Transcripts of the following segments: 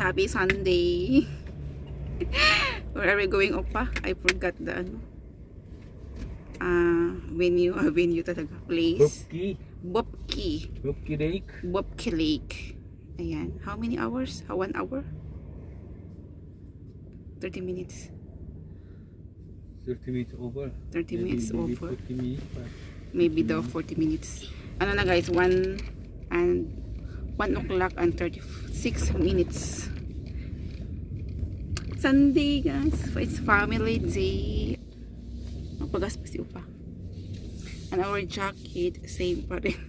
Happy Sunday. Where are we going, Opa? I forgot the venue talaga. Place. Bopki Lake. Ayan. How many hours? 1 hour? 30 minutes. 30 minutes over. 30 minutes maybe over. 40 minutes. Maybe daw 40 minutes. Ano na guys, 1 o'clock and 36 minutes. Sunday guys, it's family day. Magpagas pa si Upa. And our jacket, same pa rin.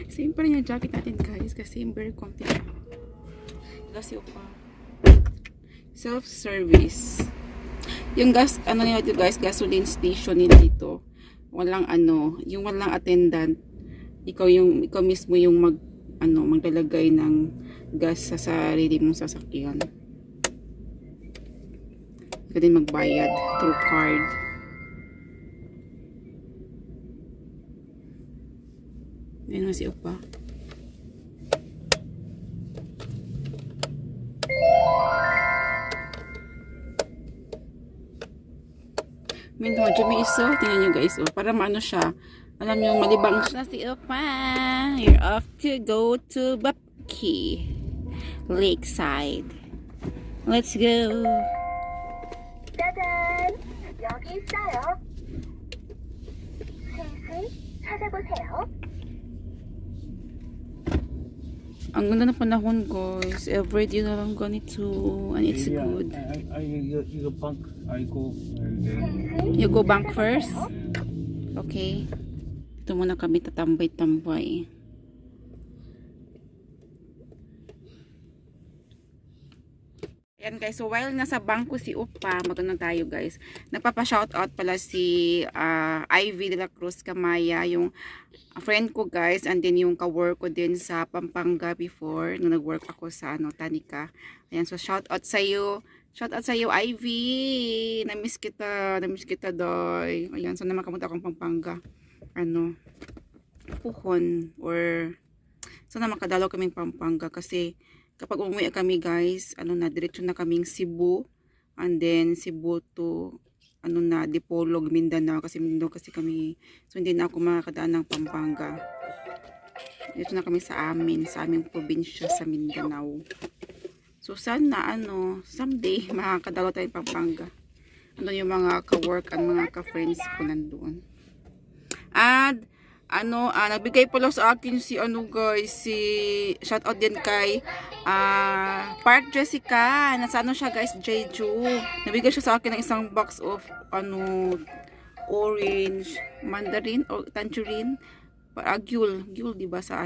Same pa rin yung jacket natin guys, kasi very comfy. Kasi Upa. Self-service. Yung gas, ano nila dito guys, gasoline station nila dito. Walang yung walang attendant. Ikaw mismo yung maglalagay ng gas sa sarili mong sasakyan. Ikaw din magbayad through card. Ayan nga si Opa. Minho, Jimmy iso. Tingnan nyo guys. Para maano siya. Alam nyo, malibang siya si Opa. You're off to go to Bopki Lakeside. Let's go. 짜잔! 여기 있어요. 슬슬 찾아보세요. Ang ganda ng panahon guys. Everyday na lang ganito. And it's good. You bank. I go. You go bank first? Okay. Ito muna kami tatambay-tambay. Ayan guys, so while nasa bangko si Upa, maganda tayo guys. Nagpapa-shoutout pala si Ivy de la Cruz Camaya, yung friend ko guys, and then yung ka-work ko din sa Pampanga before, nung nag-work ako sa Tanika. Ayan, so shoutout sa iyo. Shoutout sa iyo Ivy. Na-miss kita doy. Ayan, so naman kamunta akong Pampanga. Puhon or sana makadalaw kaming Pampanga kasi kapag umuwi kami guys, diretso na kaming Cebu, and then Cebu to Dipolog, Mindanao, kasi Mindanao kasi kami, so hindi na ako makakadaan ng Pampanga. Dito na kami sa aming probinsya sa Mindanao. So sana someday makakadalaw tayo ng Pampanga. Yung mga ka-work and mga ka-friends ko nandoon. At nagbigay pala sa akin si guys, si shoutout din kay Park Jessica. Nasa siya guys, Jeju. Nabigay siya sa akin ng isang box of orange, mandarin or tangerine, gyul, diba sa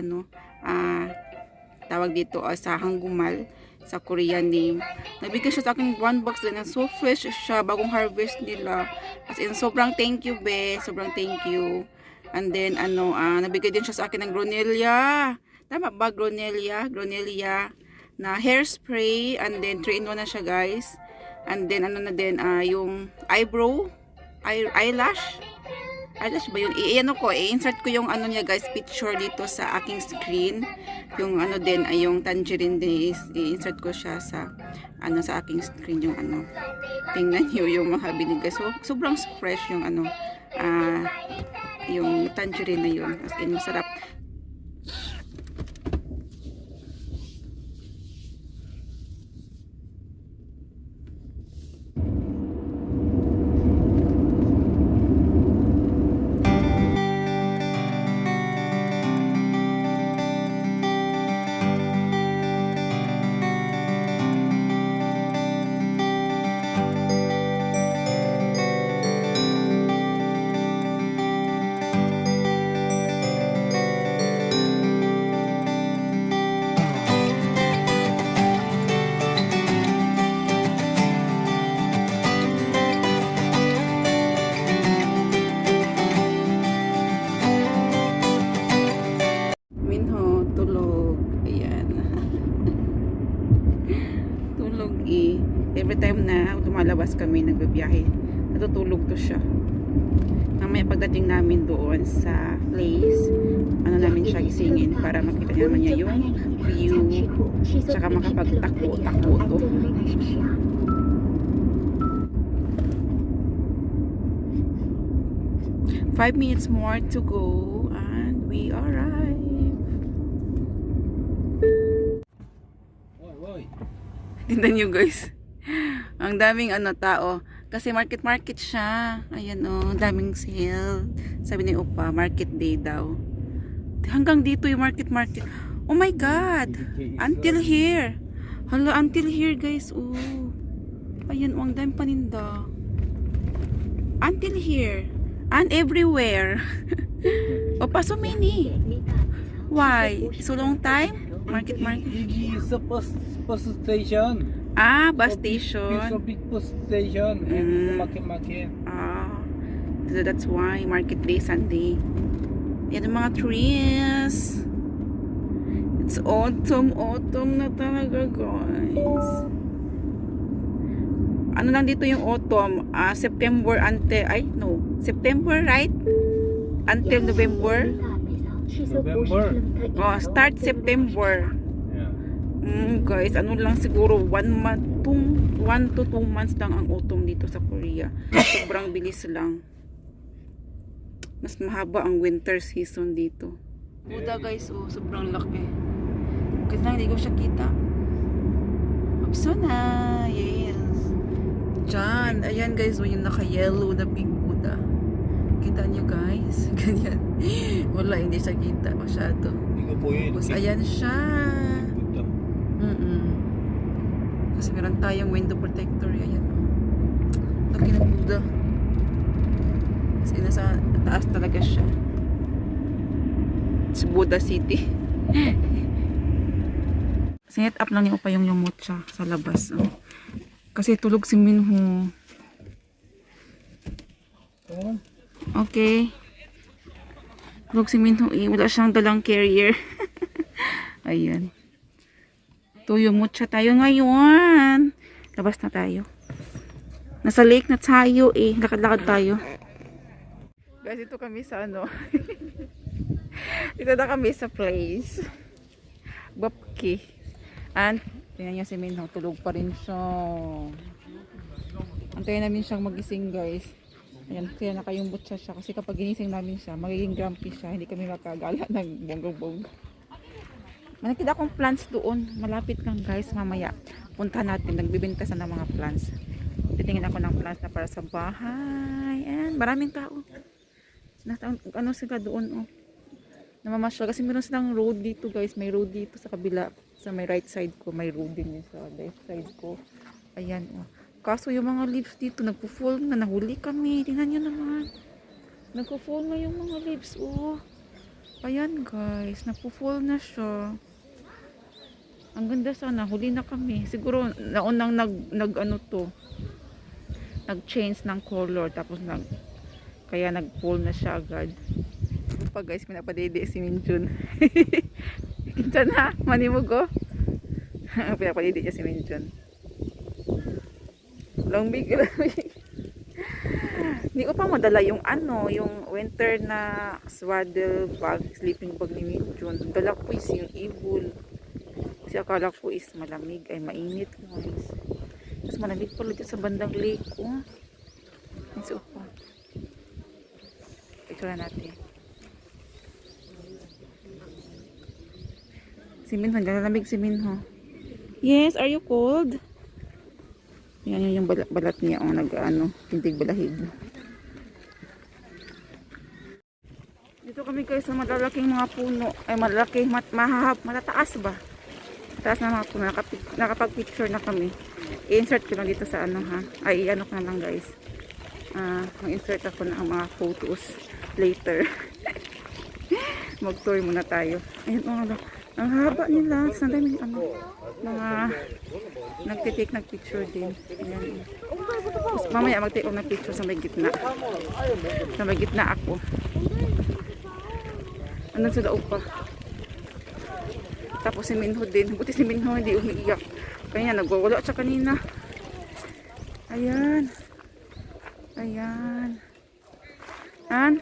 tawag dito sa hanggumal sa Korean name. Nabigay siya sa akin 1 box din. So fresh siya, bagong harvest nila. As in, sobrang thank you be, sobrang thank you. And then, nabigay din siya sa akin ng Gronelia. Tama ba? Gronelia na hairspray. And then, 3-in-1 na siya, guys. And then, yung eyelash ba yun? I-insert ko yung niya, guys, picture dito sa aking screen. Yung yung tangerine din, i-insert ko siya sa, sa aking screen, yung tingnan nyo yung mga binigay. So, sobrang fresh yung yung tangerine na yun. As in, masarap. Every time na lumalabas kami, nagbibiyahe, natutulog to siya. Mamaya pagdating namin doon sa place, namin siya pagisingin para makita niya naman niya yung view. Tsaka makapagtakbo-takbo to. 5 minutes more to go and we arrive. Why? Tingnan nyo guys. Ang daming tao. Kasi market siya. Ayan daming sale. Sabi ni Opa, market day daw. Hanggang dito yung market. Oh my God! Until here. Hala, until here guys. Oh. Ayan, ang daming paninda. Until here. And everywhere. Opa, so many. Why? So long time? Market. It's a bus station. Bus station. It's a big bus station and market. So that's why market day Sunday. Yan ang mga trees. It's autumn na talaga guys. Ano lang dito yung autumn? September September right? Until November. Start September. Guys, ano lang siguro 1 to 2 months lang ang autumn dito sa Korea. Sobrang bilis lang. Mas mahaba ang winter season dito. Buda guys, sobrang laki. Kasi na hindi ko siya kita. Upsana, yes. Diyan, ayan guys, yung naka-yellow na big Buddha. Kita nyo guys, ganyan. Wala, hindi siya kita masyado. Tapos ayan siya. Kasi meron tayong window protector. Ayan. Laki ng Buddha. Kasi nasa taas talaga siya. It's Buddha City. Sinet up lang niyo pa yung lumot siya sa labas. Kasi tulog si Minho. Okay. Tulog si Minho. Wala siyang dalang carrier. Ayan. Tuyo mutya tayo ngayon. Labas na tayo. Nasa lake na tayo Lakad-lakad tayo. Guys, dito kami sa dito na kami sa place. Bapki. And tingnan niyo si Minho, tulog pa rin siya. Antayin namin siyang magising guys. Ayan, kaya nakayumbot siya kasi kapag ginising namin siya, magiging grumpy siya. Hindi kami makagala ng bonggang-bongga. Manakita akong plants doon. Malapit lang guys, mamaya. Puntahan natin, nagbibenta sa ng mga plants. Titingin ako ng plants na para sa bahay. Ayan, maraming tao. Sila doon namamasyal. Kasi meron silang road dito guys. May road dito sa kabila. Sa may right side ko, may road din yun sa left side ko. Ayan Kaso yung mga leaves dito, nagpo-fall na. Nahuli kami. Tingnan nyo naman. Nagpo-fall na yung mga leaves. Ayan guys, nagpo-fall na siya. Ang ganda sana, huli na kami. Siguro naunang nag-change ng color tapos kaya nag-fall na siya agad. Pa guys, pinapadede si Minjun. Kita na, manimugo. Pinapadede niya si Minjun. Lambig. Hindi ko pa madala yung yung winter na swaddle bag, sleeping bag ni Minjun. Dala ko is yung ibul. Kasi akala ko is malamig, ay mainit guys. Tapos malamig pala dito sa bandang lake. So, picture natin. Si Minho, nalamig si Minho. Yes, are you cold? Yan yung balat niya, tindig balahid. Dito kami guys sa malalaking mga puno. Ay malaki, matataas ba? Taas na mga puno. Nakapag-picture na kami. I-insert ko lang dito sa Ay, ko na lang guys. Mag-insert ako ng mga photos later. Mag-tour muna tayo. Ayun, ang haba nila. Sa daming mga nagtitake picture din. Ayan. Tapos mamaya mag-take ng picture sa may gitna. Sa may gitna ako. Andun sa daog pa. Tapos si Minho din. Buti si Minho hindi umiiyak. Kanya nagwawala siya kanina. Ayan.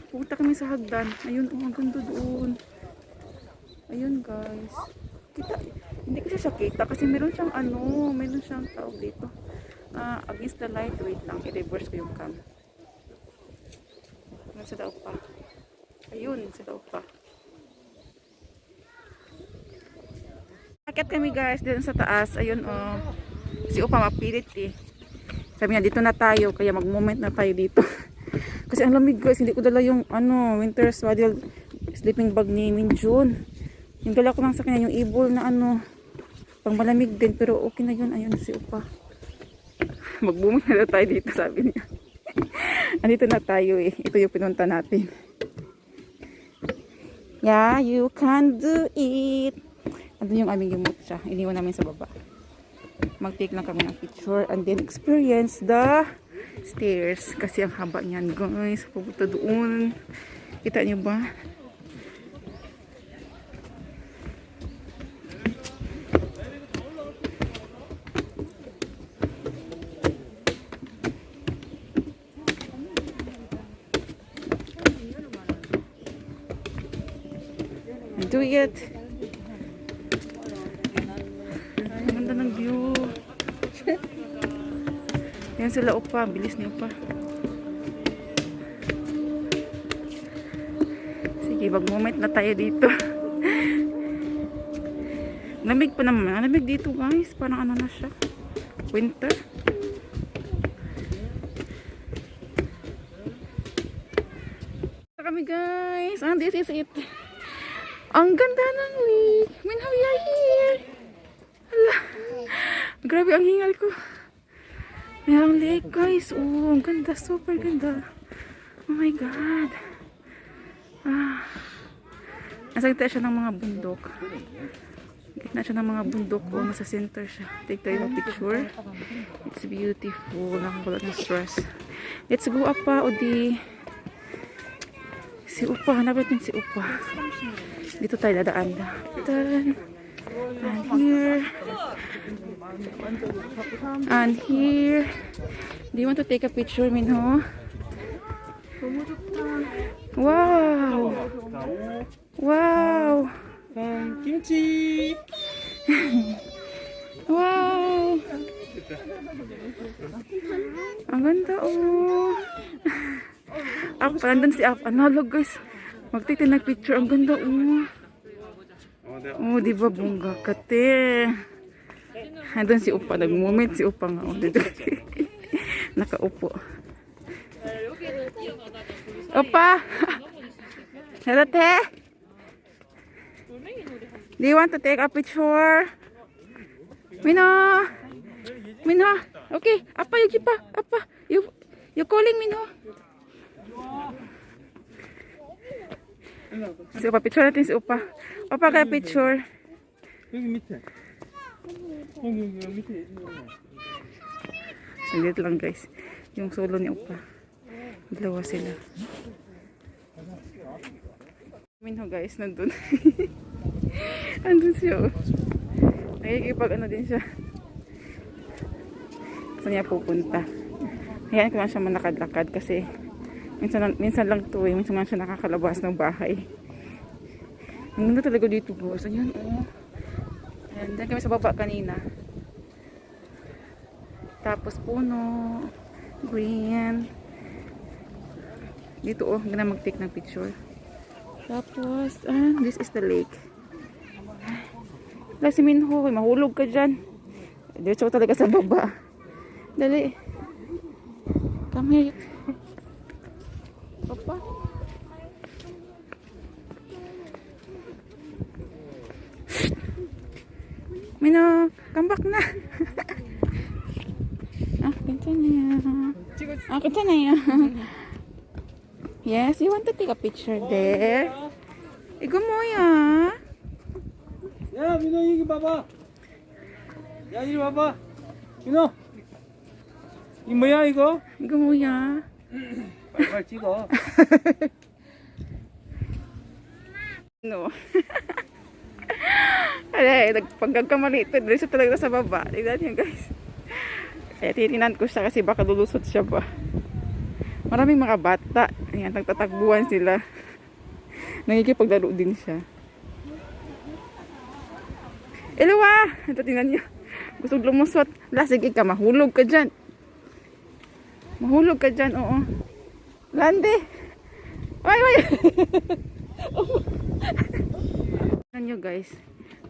Pupunta kami sa hagdan. Ayun, ang ganda doon. Ayun guys. Kita, hindi kasi siya kita kasi meron siyang meron siyang tawag dito. Against the light, wait lang, i-reverse ko yung cam. Sa daw pa. Ayun, sa daw pa. Akit kami guys, dito sa taas. Ayun si Opa mapilit eh. Sabi niya, dito na tayo, kaya mag-moment na tayo dito. Kasi ang lamig guys, hindi ko dala yung winter swaddle sleeping bag ni Minjun. Yung dala ko lang sa kanya, yung ibol na pang malamig din, pero okay na yun. Ayun si Opa. Mag-moment na tayo dito, sabi niya. Andito na tayo eh. Ito yung pinunta natin. Yeah, you can do it. Andun yung aming gamot siya. Iniwan namin sa baba. Mag-take lang kami ng picture and then experience the stairs. Kasi ang haba niyan guys. Pupunta doon. Kita niyo ba? Do it. Ang ganda ng view. Yan sila Opa. Bilis ni Opa. Sige, mag-moment na tayo dito. Lamig pa naman. Lamig dito guys. Parang na siya. Winter. Kami guys. And this is it. Ang ganda ng lake. Minhaw, we are here. Hala. Grabe ang hingal ko. Mayroong lake guys. Oh, ang ganda. Super ganda. Oh my God. Nasa gitna siya ng mga bundok. Gitna siya ng mga bundok. Oh, nasa center siya. Take tayo ng picture. It's beautiful. Nakakagulat ng stress. Let's go up pa, Odi. Si Upa. Hanap natin si Upa. Dito tayo dadaan. And here. And here. Do you want to take a picture, Minho? Wow! Wow! 김치. Wow! Ang ganda oh! Up, nandun si Up. Analog guys. Magtitin ng picture. Ang ganda oh! Oh, di ba bongga kate? Nandun si Upa. Nag-moment si Upa nga. Oh, nakaupo. Upa! Nadate? Do you want to take a picture? Mino! Mino! Okay, apa yung kipa? Apa? You calling Mino? Si Upa, picture natin si Upa. Upa ka picture. 여기 밑에. 여기 밑에. Saglit lang guys. Yung solo ni Upa. Dalawa sila. Minho guys, nandun. Andun siya oh. Nakikipag din siya. Saan niya pupunta? Hayaan ko lang siya manakad-lakad kasi minsan lang to eh. Minsan lang siya nakakalabas ng bahay. Ang ganda talaga dito guys. Ayan oh. Ayan, dyan kami sa baba kanina. Tapos puno. Green. Dito oh, ganda mag-take ng picture. Tapos, this is the lake. Dahil si Minho, mahulog ka dyan. Diretso ko talaga sa baba. Dali. Come here. Papa. Minho, come back na. 괜찮아요. Yes, you want to take a picture there? 이거 뭐야? 야, 민호 여기 봐봐. 야, 이리 와봐. 민호. 이 뭐야 이거? 이거 뭐야? 빨리 찍어. No. Ay, nagpagkakamali ito. Diretso talaga sa baba. Tignan niyo guys. Kaya titinan ko siya kasi baka lulusot siya ba. Maraming mga bata. Ayan, nagtatagbuhan sila. Nakikipaglaro din siya. Ilawa! Ito, tingnan niyo. Gusto lumusot. La, sige ka, mahulog ka dyan. Mahulog ka dyan, oo. Lande! Ay, ay! Tingnan niyo guys.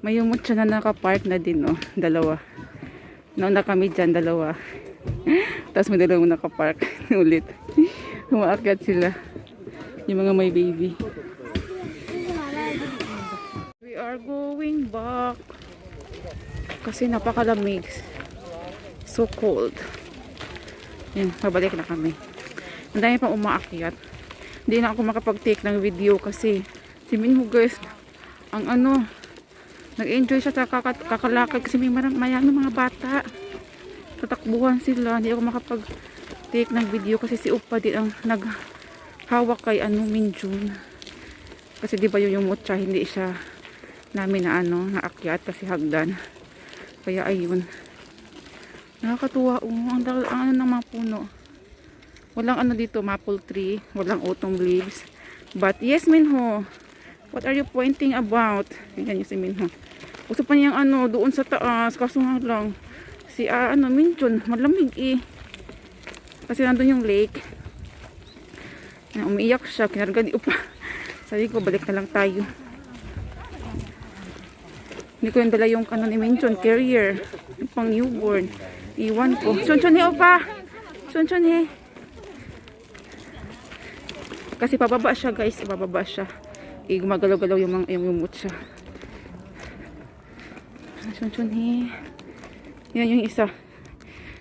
May umot siya na nakapark na din, oh. Dalawa. Nauna kami dyan, dalawa. Tapos may dalawang nakapark ulit. Humaakyat sila. Yung mga may baby. We are going back. Kasi napakalamig. So cold. Yan, pabalik na kami. Ang dami pang umaakyat. Hindi na ako makapag-take ng video kasi si Minho guys, ang ano, nag-enjoy siya sa kakalakad kasi may mayang mga bata. Tatakbuhan sila. Hindi ako makapag-take ng video kasi si Upa din ang naghawak kay Minjun. Kasi di ba yung mutya hindi siya namin na naakyat kasi hagdan. Kaya ayun. Nakakatuwa ang ano ng mga puno. Walang dito, maple tree, walang autumn leaves. But yes, Minho, what are you pointing about? Tingnan niyo si Minho. Gusto pa niyang doon sa taas, kaso nga lang si Minjun, malamig eh. Kasi nandun yung lake. Umiiyak siya, kinarga ni Upa. Sabi ko, balik na lang tayo. Hindi ko yung dala yung ni Minjun, carrier. Yung pang newborn. Iwan ko. Chon-chon he, Upa! Chon-chon he. Kasi pababa siya guys, pababa siya. Gumagalaw-galaw yung umot siya. Chon-chon he. Yan yung isa.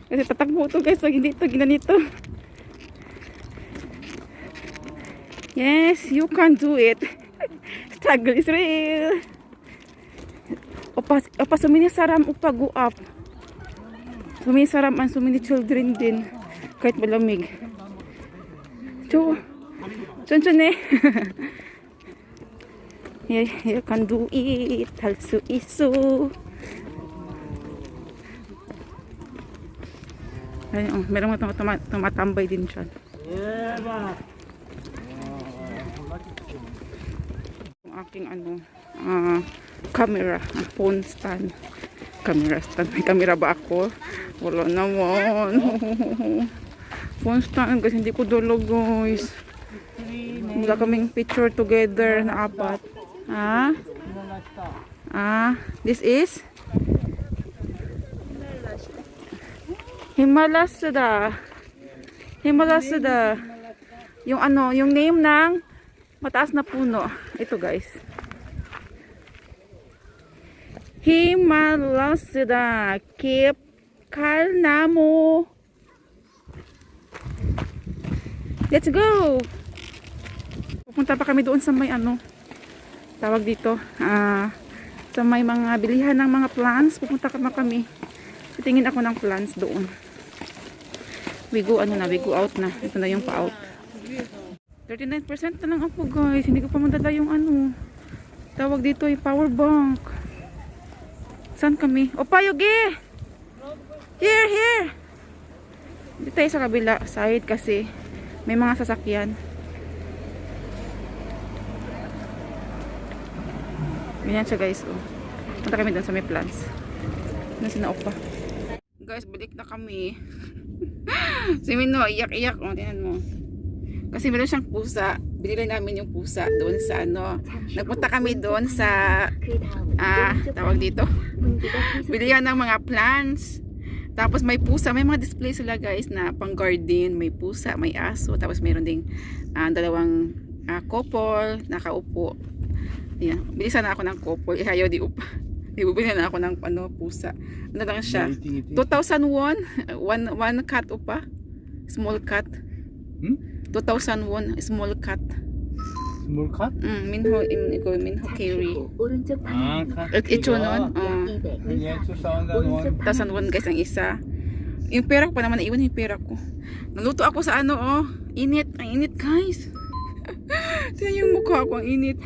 Kasi tatakbo to guys, pag hindi ito, ginanito. Yes, you can do it. Struggle is real. Opa, sumini saram Upa, go up. Sumini saram and sumini children din. Kahit malamig. Chon-chon eh. You can do it. Halsu isu. Ayun, meron mga tumatambay din siya. Yung aking camera, phone stand. Camera stand. May camera ba ako? Wala naman. Phone stand kasi hindi ko dolo guys. Wala kaming picture together na apat. This is Himalasada. Yung name ng mataas na puno. Ito guys. Himalasada. Keep kalnamo. Let's go. Pupunta pa kami doon sa may tawag dito. Sa may mga bilihan ng mga plants. Pupunta kami. Titingin ako ng plants doon. We go out na. Ito na yung pa-out. 39% na lang ako guys. Hindi ko pa madala yung tawag dito yung power bank. Saan kami? Opa, Yogi! Here! Dito tayo sa kabila side kasi may mga sasakyan. Ganyan siya guys. Punta kami doon sa may plants. Sina Opa. Guys, balik na kami. Si Minho, iyak-iyak. Tingnan mo. Kasi meron siyang pusa. Binili namin yung pusa doon sa Nagpunta kami doon sa tawag dito. Bilihan ng mga plants. Tapos may pusa. May mga display sila guys na pang garden. May pusa, may aso. Tapos meron ding dalawang couple nakaupo. Ayan. Bilisan na ako ng couple. Ayaw di Upa. Ibubili na ako ng pusa. Ano lang siya? 2,001. One cat Upa. Small cat. 2,001 small cat. Small cat? Minho carry. Ito nun. 2,001 guys ang isa. Yung pera ko pa naman, naiwan yung pera ko. Naluto ako sa init. Ang init guys. Tingnan yung mukha ko, ang init.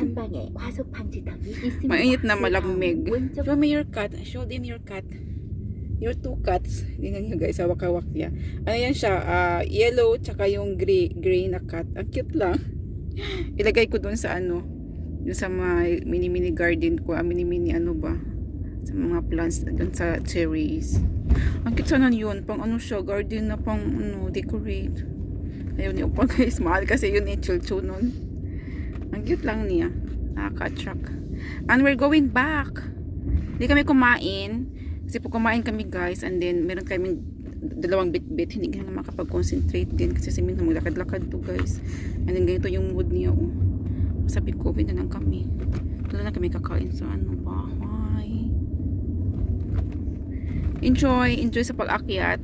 Mainit na malamig. Show me your cat. Show them your cat. Your two cats. Tingnan nyo guys, hawak-hawak niya. Yan siya, yellow tsaka yung gray na cat. Ang cute lang. Ilagay ko doon sa doon sa mini garden ko. Mini Sa mga plants dun sa cherries. Ang cute sana yun. Pang ano siya, garden na pang ano, decorate. Ayun yung pang guys. Mahal kasi yun eh, chulcho nun. Ang cute lang niya. Nakaka-attract. And we're going back. Hindi kami kumain. Kasi po kumain kami guys. And then meron kaming dalawang bit-bit. Hindi kami makapag-concentrate din. Kasi si Minho maglakad-lakad to guys. And then ganito yung mood niya. Oh. Sabi ko, COVID na lang kami. Doon na lang kami kakain sa ano, bahay. Enjoy sa pag-akyat.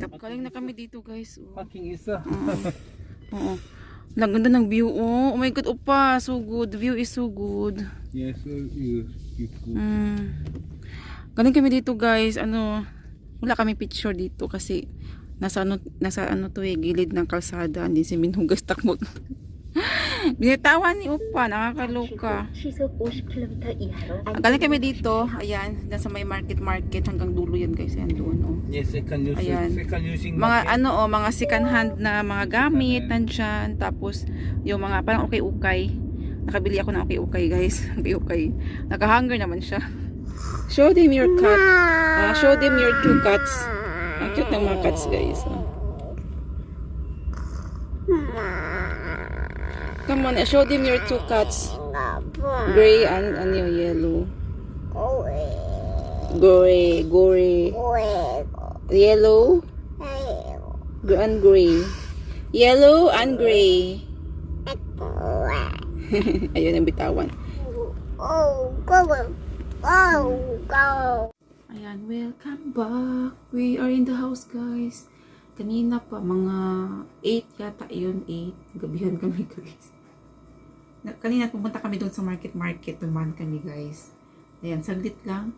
Tapos galing na kami dito guys. Oh. Aking isa. Oo. Ang ganda ng view. Oh my god, opa. So good. The view is so good. Yes, you cool. Galing kami dito guys. Ano, wala kami picture dito kasi nasa ano to eh, gilid ng kalsada. Hindi si Minhugas takbo. Binitawan ni Opa, nakakaloka. 시속 50km 이하로 Galing kami dito, ayan, dyan sa may market hanggang dulo yan guys, ayan doon oh. Yes, second using Mga ano oh, mga second hand na mga gamit nandyan, tapos yung mga parang ukay-ukay. Nakabili ako ng ukay-ukay guys, ukay-ukay. Naka-hanger naman siya. Show them your cat. Show them your 2 cats. Ang cute ng mga cats guys. Come on, show them your 2 cats. Gray and yung yellow. Gray. Yellow. And gray. Yellow and gray. Ayun ang bitawan. Ayan, welcome back. We are in the house guys. Kanina pa, mga 8 yata yun, 8. Gabihan kami guys. Kanina pumunta kami doon sa market. Tuman kami guys. Ayan, saglit lang.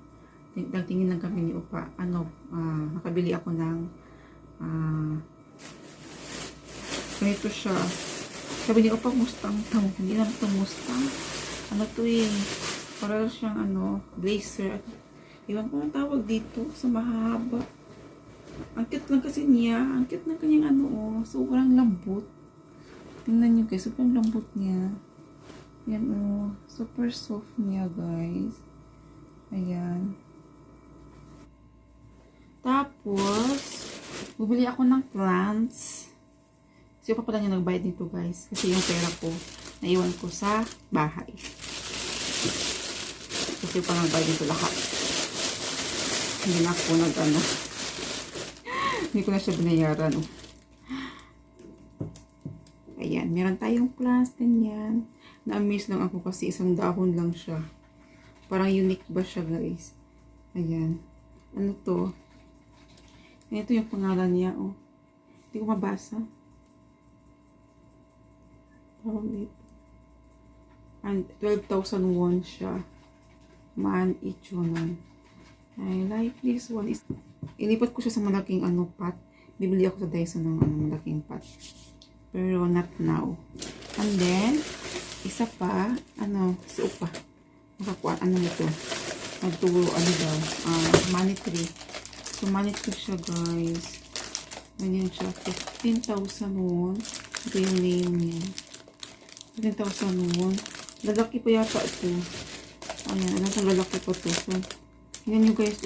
Tingin lang kami ni Upa. Nakabili ako ng ganito siya. Sabi ni Upa, Mustang to. Hindi lang ito Mustang. Ano to eh. Para siyang blazer. Iwan ko ang tawag dito sa mahaba. Ang cute lang kasi niya. Ang cute ng kanyang sobrang lambot. Tingnan nyo guys, sobrang lambot niya. Yan super soft niya guys. Ayan. Tapos, bumili ako ng plants. Kasi pa pala niya nagbayad nito guys. Kasi yung pera ko, naiwan ko sa bahay. Kasi pa nagbayad nito lahat. Hindi na ako hindi ko na siya binayaran. Ayan, meron tayong plants, ganyan. Na-amaze lang ako kasi isang dahon lang siya. Parang unique ba siya guys. Ayan. Ano to? Ito yung pangalan niya. Hindi ko mabasa. And 12,000 won siya. Man, ichunan. I like this one. Inipat ko siya sa malaking pot. Bibili ako sa Dyson ng malaking pot. Pero not now. And then, isa pa, si Upa. Nakakuha, ito. Nagturo, money tree. So, money tree siya, guys. Ganyan siya. 15,000 won. Ito yung name niya. 15,000 won. Lalaki pa yata ito. Ayan, alam kong lalaki pa ito. So, tingnan nyo guys,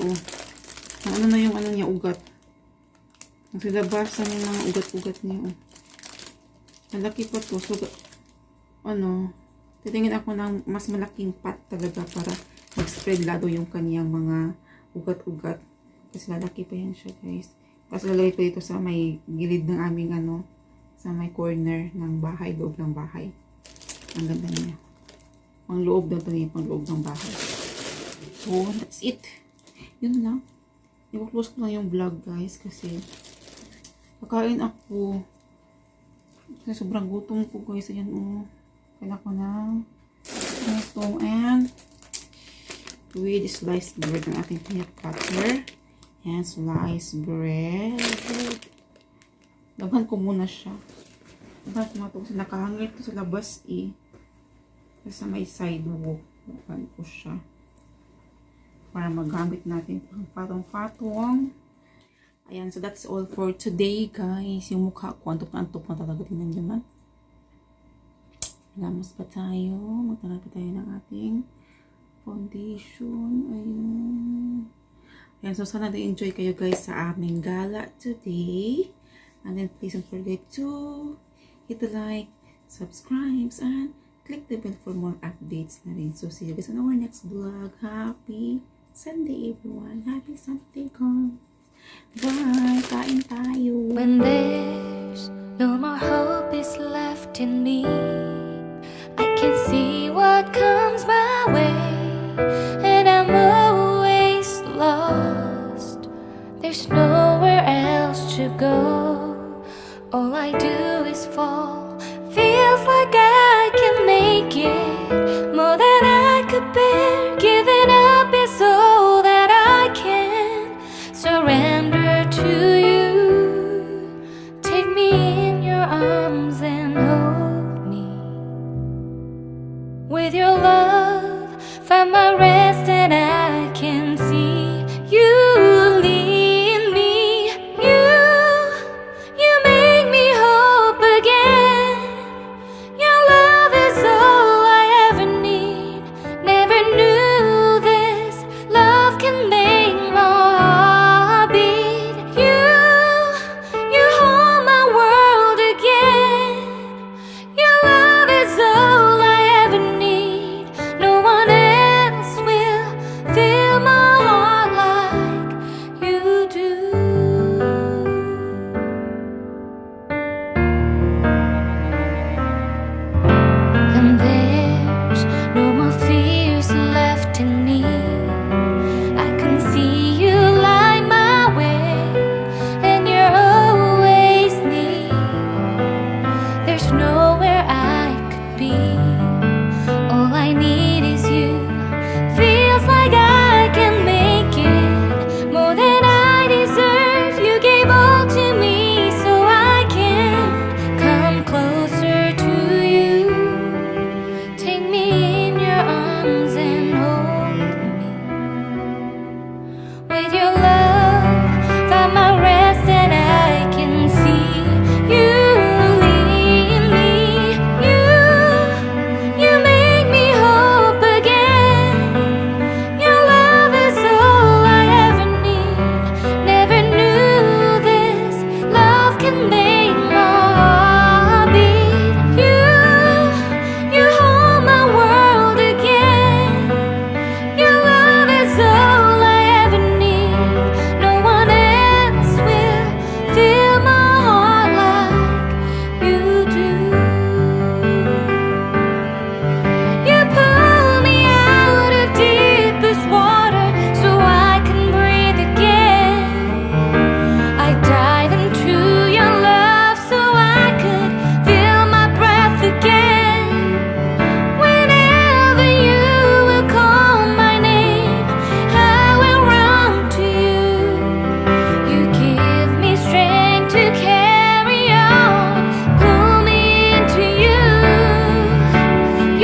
ano na yung niya, ugat. Nagsilabasan yung mga ugat-ugat niya, Lalaki pa ito. So, titingin ako ng mas malaking pot talaga para mag-spread lado yung kaniyang mga ugat-ugat. Kasi lalaki pa yan siya, guys. Tapos lalagay ko dito sa may gilid ng aming sa may corner ng bahay, loob ng bahay. Ang ganda niya. Pang loob daw ito niya, pang loob ng bahay. So, that's it. Yun lang. I-close ko lang yung vlog, guys, kasi kakain ako. Kasi sobrang gutom ko, guys. Ayan, kailan ko na ito. And with sliced bread ng ating peanut butter. Ayan, sliced bread. Laban ko muna siya. Laban ko muna ito kasi nakahangit ito sa labas sa may sidewalk. Laban ko siya. Para magamit natin pang patong-patong. Ayan, so that's all for today, guys. Yung mukha ko, antok na talaga. Tingnan nyo man. Lamos pa tayo. Magtanong pa tayo ng ating foundation. Ayan. Ayan, so sana na-enjoy kayo guys sa aming gala today. And then please don't forget to hit the like, subscribe, and click the bell for more updates na rin. So see you guys on our next vlog. Happy Sunday everyone. Happy Sunday guys. Bye! Kain tayo! When there's no more hope is left in me, I can see what comes my way, and I'm always lost. There's nowhere else to go. All I do is fall. Feels like I can make it more than I could bear. Giving up is all that I can surrender to you. Take me in your arms and hold me. With your love, find my rest and I